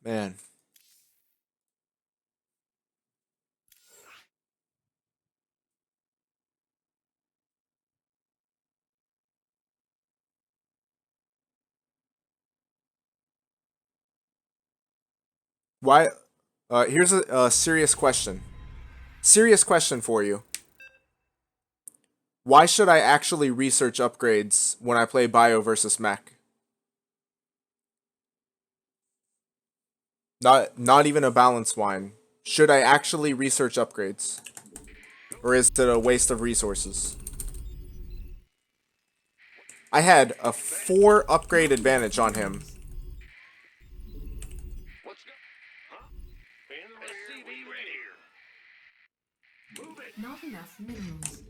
Man. Why? Here's a serious question. Serious question for you. Why should I actually research upgrades when I play Bio versus Mech? Not even a balanced wine. Should I actually research upgrades? Or is it a waste of resources? I had a 4 upgrade advantage on him. Not enough minerals.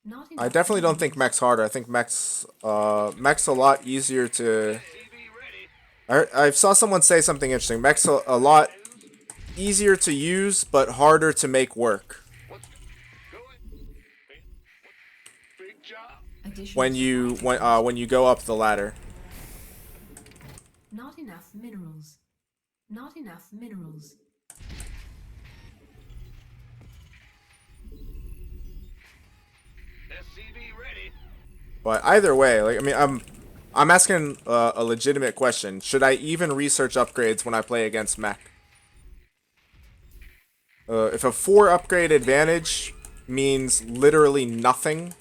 Not I enough definitely don't think minerals. Mech's harder. I think Mech's a lot easier to. I saw someone say something interesting. Mech's a lot easier to use, but harder to make work. Additional supply When you go up the ladder. Not enough minerals. Not enough minerals. But either way, like I mean, I'm asking a legitimate question. Should I even research upgrades when I play against Mech? If a 4 upgrade advantage means literally nothing,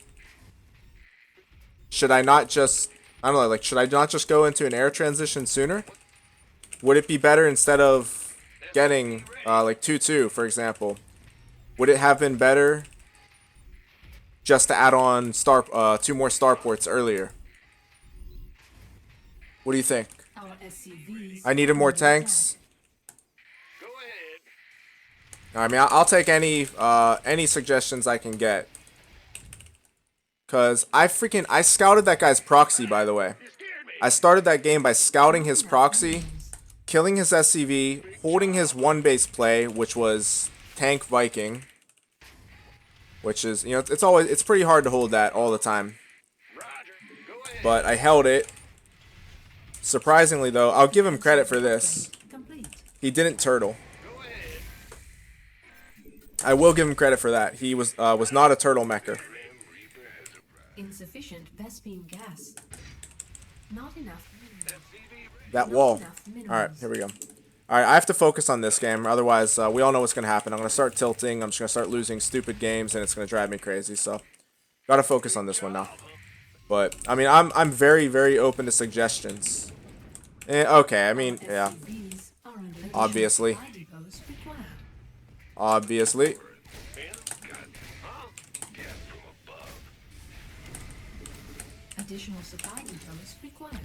should I not just I don't know, like should I not just go into an air transition sooner? Would it be better instead of getting like 2-2, for example? Would it have been better just to add on 2 more starports earlier? What do you think? Our SCVs I needed are more under attack. tanks. I mean, I'll take any suggestions I can get. Cause I scouted that guy's proxy, by the way. I started that game by scouting his proxy, killing his SCV, holding his 1 base play, which was Tank Viking. Which is, it's pretty hard to hold that all the time. But I held it. Surprisingly though, I'll give him credit for this. Complete. He didn't turtle. I will give him credit for that. He was not a turtle mecher. Insufficient Vespine gas. Not enough minerals. That Not wall. enough minerals. Alright, here we go. Alright, I have to focus on this game, otherwise we all know what's going to happen. I'm going to start tilting, I'm just going to start losing stupid games, and it's going to drive me crazy, so gotta focus on this one now. But, I mean, I'm very, very open to suggestions. Okay, I mean, yeah, SCVs are under attack. obviously. Supply depots required. Obviously. Additional supply depots required.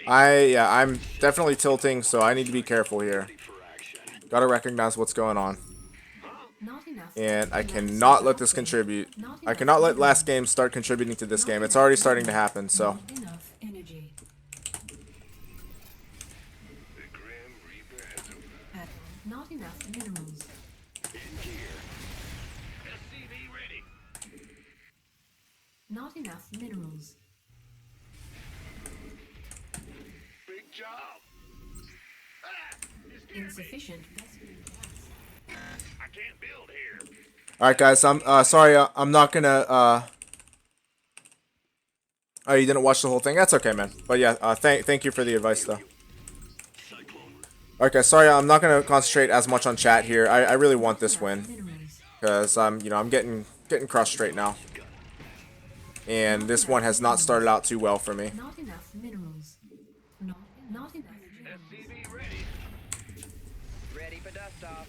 I'm definitely tilting, so I need to be careful here. Gotta recognize what's going on. Not enough. And I cannot let this contribute. I cannot let last game start contributing to this game. It's already starting to happen, so. Not enough energy. Not enough minerals. Not enough minerals. Insufficient Vespine gas. Alright guys, I'm sorry, I'm not gonna oh, you didn't watch the whole thing? That's okay, man. But yeah, thank you for the advice though. Okay, sorry, I'm not gonna concentrate as much on chat here. I really want this win. Minerals. Because I'm getting crushed right now. And this one has not started out too well for me. Not enough minerals. Not enough minerals. Ready for dust off.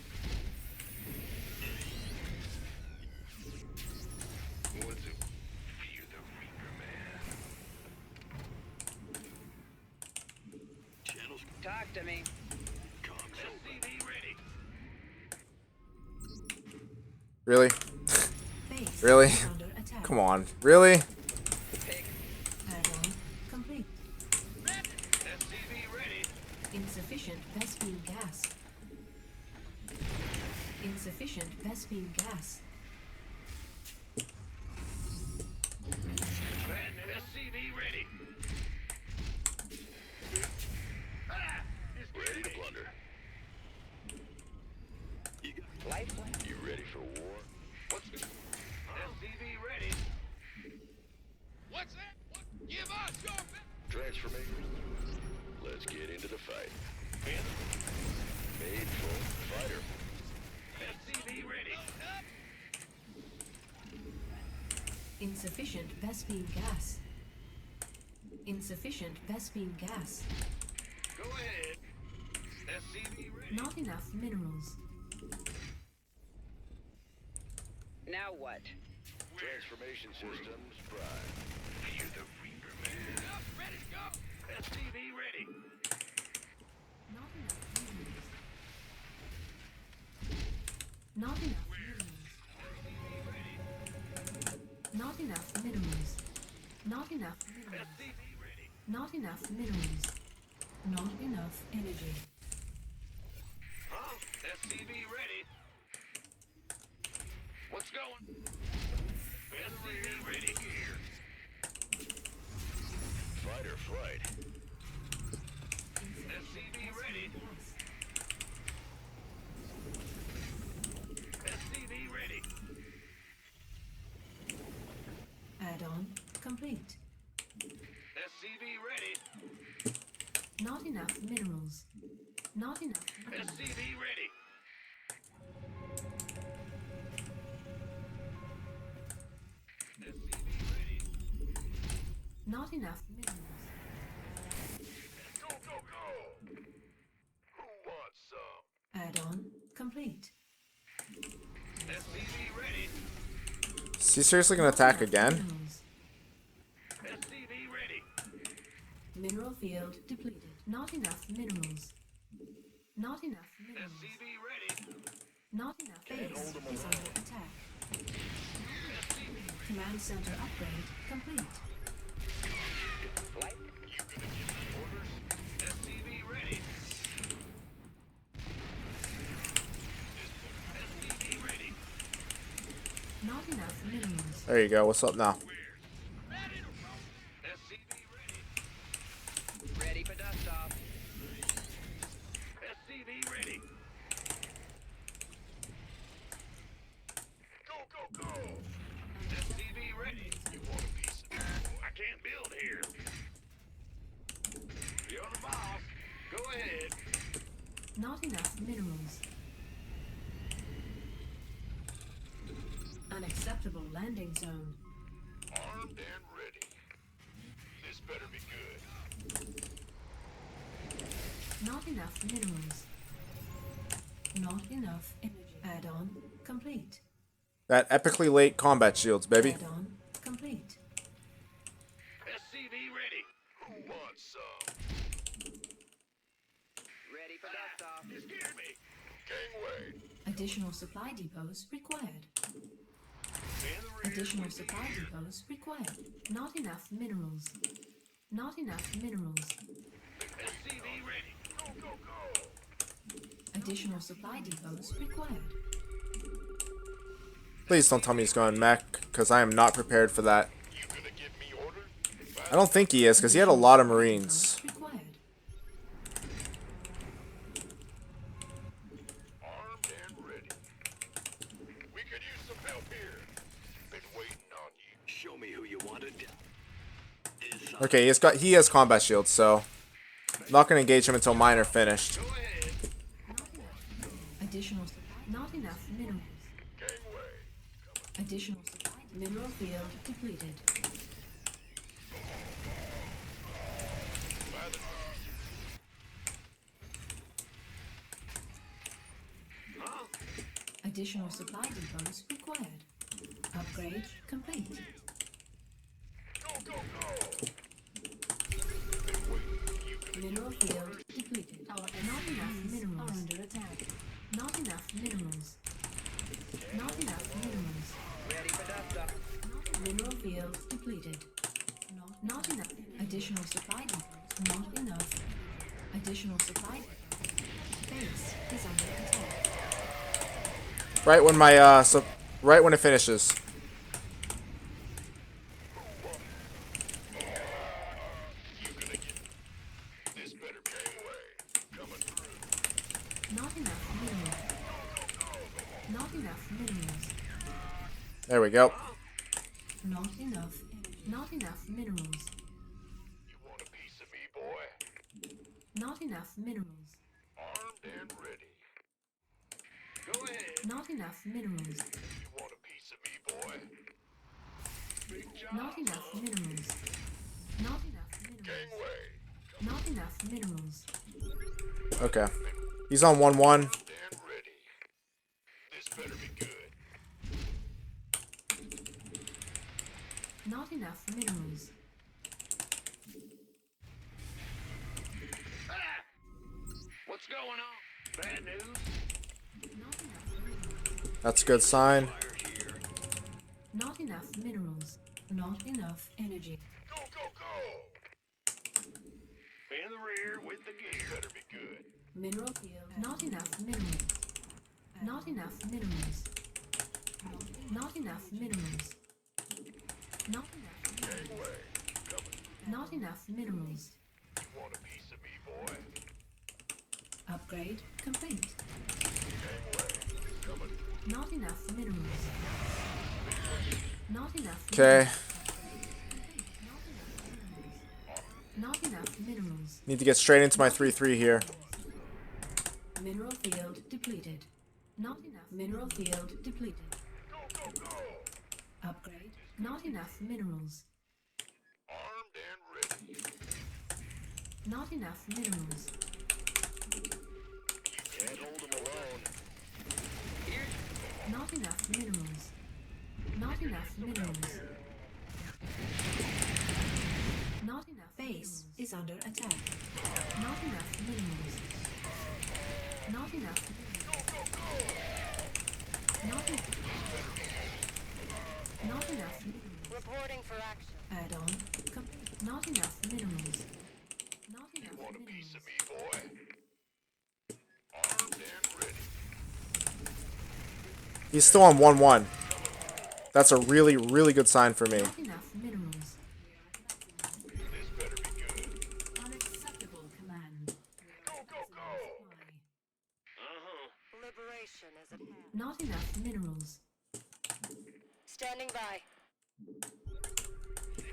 Talk to me. Really? Base Really? is under attack. Come on. Really? Pig. Add-on complete. Insufficient Vespine gas. Insufficient Vespine gas. Ready to plunder. Lifeline. You ready for war? What's this? SCV ready. What's that? What? Give us your Transformation. Let's get into the fight. Made for fighter. SCV ready. Insufficient Vespine gas. Insufficient Vespine gas. Go ahead. SCV ready. Not enough minerals. Now what? Transformation systems prime. You're the Reaper man. Up, ready to go. SCV ready. Not enough minerals. Not enough minerals. Not enough minerals. Not enough minerals. SCV ready. Not enough minerals. Not enough energy. Huh? SCV ready. What's going? SCV ready here. Fighter flight. SCV ready. SCV ready. Add-on complete. SCV ready. Not enough minerals. Not enough minerals. SCV ready. SCV ready. Not enough minerals. Go, go, go! Who wants some? Add-on complete. SCV ready. Is he seriously gonna attack again? Minerals. SCV ready. Mineral field depleted. Not enough minerals. Not enough minerals. SCV ready. Not enough base is under attack. Command center upgrade complete. Light. SCV ready. SCV ready. Not enough minerals. There you go. What's up now? SCV ready. Ready for dust off. SCV ready. Go, go, go! SCV ready. You want a piece of it? I can't build here. You're the boss. Go ahead. Not enough minerals. Unacceptable landing zone. Armed and ready. This better be good. Not enough minerals. Not enough energy. Add-on complete. That epically late combat shields, baby. Add-on complete. SCV ready. Who wants some? Ready for dust off. You scared me. Gangway. Additional supply depots required. In the rear. Additional supply depots required. Not enough minerals. Not enough minerals. SCV ready. Go, go, go! Additional supply depots required. Please don't tell me he's going mech, because I am not prepared for that. You gonna give me orders? I don't think he is, because he had a lot of Marines. Required. Armed and ready. We could use some help here. Been waiting on you. Show me who you wanted. Okay, he has combat shields, so I'm not gonna engage him until mine are finished. Go ahead. Additional supply. Not enough minerals. Gangway. Additional supply. Mineral field depleted. Additional supply depots required. Upgrade complete. Go, go, go! Mineral field depleted. depleted. Not enough. Additional supply depots. Not enough. Additional supply depots. Base is under attack. Right when my right when it finishes. This better be gangway. Coming through. Not enough minerals. Not enough minerals. There we go. Not enough. Not enough minerals. You want a piece of me, boy? Not enough minerals. Armed and ready. Go ahead. Not enough minerals. You want a piece of me, boy? Big job. Not enough minerals. Not enough minerals. Gangway. Not enough minerals. Okay. He's on 1-1. And ready. This better be good. Not enough minerals. Ah! What's going on? Bad news? Not enough minerals. That's a good sign. Not enough minerals. Not enough energy. Go, go, go. In the rear with the gear. Better be good. Mineral field. Not enough minerals. Not enough minerals. Not enough minerals. Not enough minerals. Gangway. Coming. Not enough minerals. You want a piece of me, boy? Upgrade complete. Gangway. Coming. Not enough minerals. Not enough. Okay. Not enough minerals. Need to get straight into my 3-3 here. Mineral field depleted. Not enough. Mineral field depleted. Go, go, go. Upgrade. Not enough minerals. Armed and ready. Not enough minerals. Can't hold them alone. Not enough minerals. Not enough minerals. Not enough. Base is under attack. Not enough minerals. Not enough. Not enough. Not enough minerals. Reporting for action. Add-on complete. Not enough minerals. Not enough Want a minerals. piece of me, boy? Armed and ready. He's still on 1-1. That's a really, really good sign for me. Not enough minerals. This better be good. Unacceptable command. Go, go, go. Liberation is at hand. Not enough minerals. Standing by.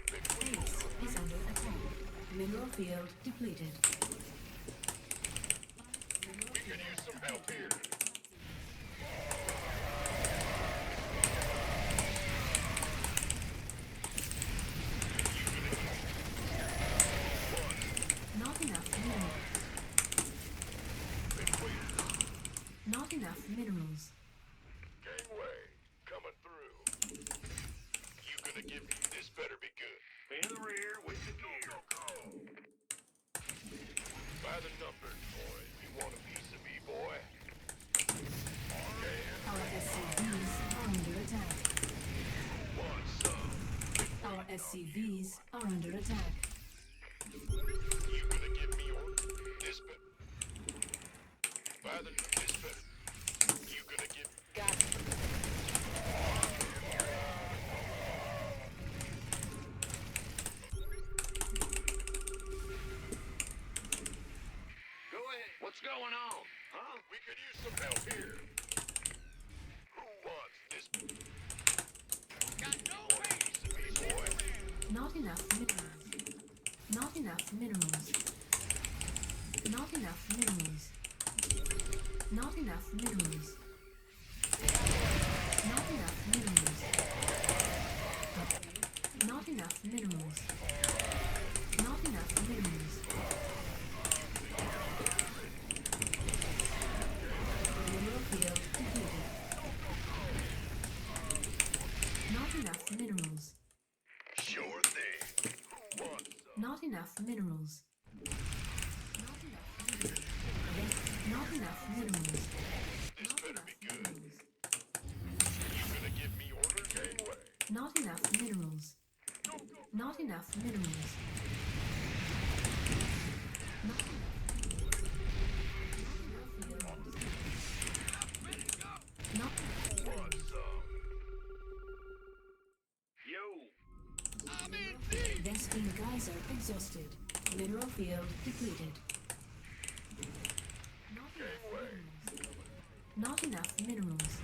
Base is under attack. Mineral field depleted. We could use some help here. Not enough minerals. Not enough minerals. Gangway. Coming through. You gonna give me this better be good. In the rear with the gear. Go, go. By the numbers, boys. You want a piece of me, boy? Our SCVs are under attack. Want some? Our SCVs are under attack. You gonna give me this better? By the this better. You gonna give Got it. Go ahead. What's going on? Huh? We could use some help here. Who wants this Got no way. piece of me, boy? Not enough minerals. Not enough minerals. Not enough minerals. Not enough minerals. Not enough minerals. Upgrade. Not enough minerals. Not enough minerals. Mineral field depleted. Not enough minerals. Sure thing. Who wants some? Not enough minerals. Not enough minerals. Not enough minerals. This better be good. You gonna give me orders, Gangway? Not enough minerals. Go, go, Not enough minerals. Not Not Yo, I'm in deep. Vespine geyser exhausted. Mineral field depleted. Not enough minerals.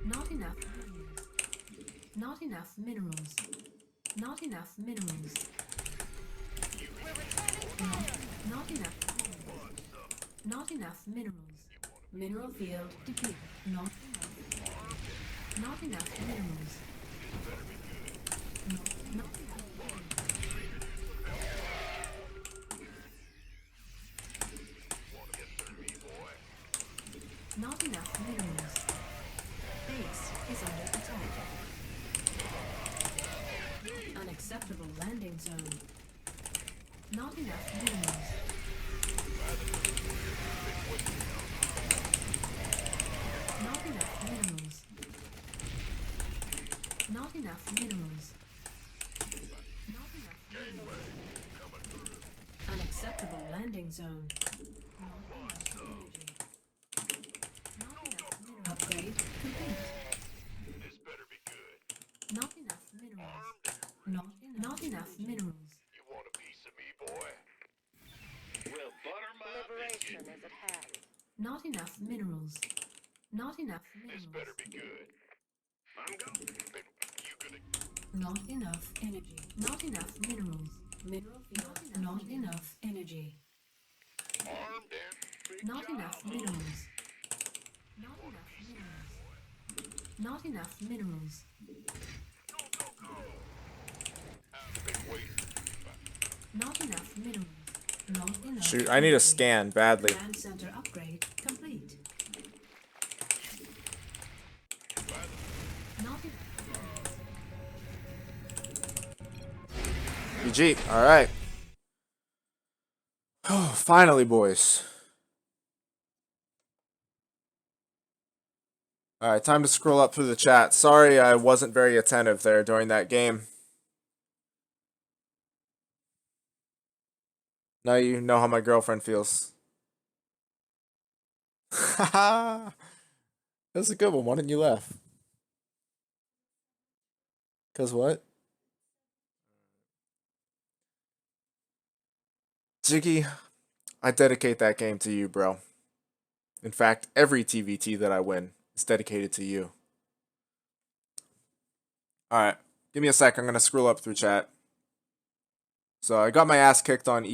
Not enough minerals. Not enough minerals. Not enough minerals. Not enough. Not enough minerals. Mineral field depleted. Not enough minerals. Not enough. Not enough minerals. Base is under attack. Unacceptable landing zone. Not enough minerals. Not enough minerals. Not enough minerals. Not enough minerals. Unacceptable landing zone. Not enough energy. Not enough minerals. Upgrade complete. this better be good. Not enough minerals. Not enough minerals. You want a piece of me, boy? Well, butter my Liberation biscuit. is at hand. Not enough minerals. Not enough This minerals. better be good. I'm going. Then you gonna Not enough energy. Not enough minerals. Mineral field. Not enough energy. armed and big Not job. enough minerals. Not enough minerals. Not enough minerals. I've been waiting. Not enough minerals. Not enough. Shoot, I need a energy. scan badly. Command center upgrade complete. Not enough. GG. Alright. Oh, finally, boys. Alright, time to scroll up through the chat. Sorry I wasn't very attentive there during that game. Now you know how my girlfriend feels. Haha. That was a good one. Why didn't you laugh? Cause what? Jiggy, I dedicate that game to you, bro. In fact, every TvT that I win is dedicated to you. Alright, give me a sec. I'm gonna scroll up through chat. So I got my ass kicked on EU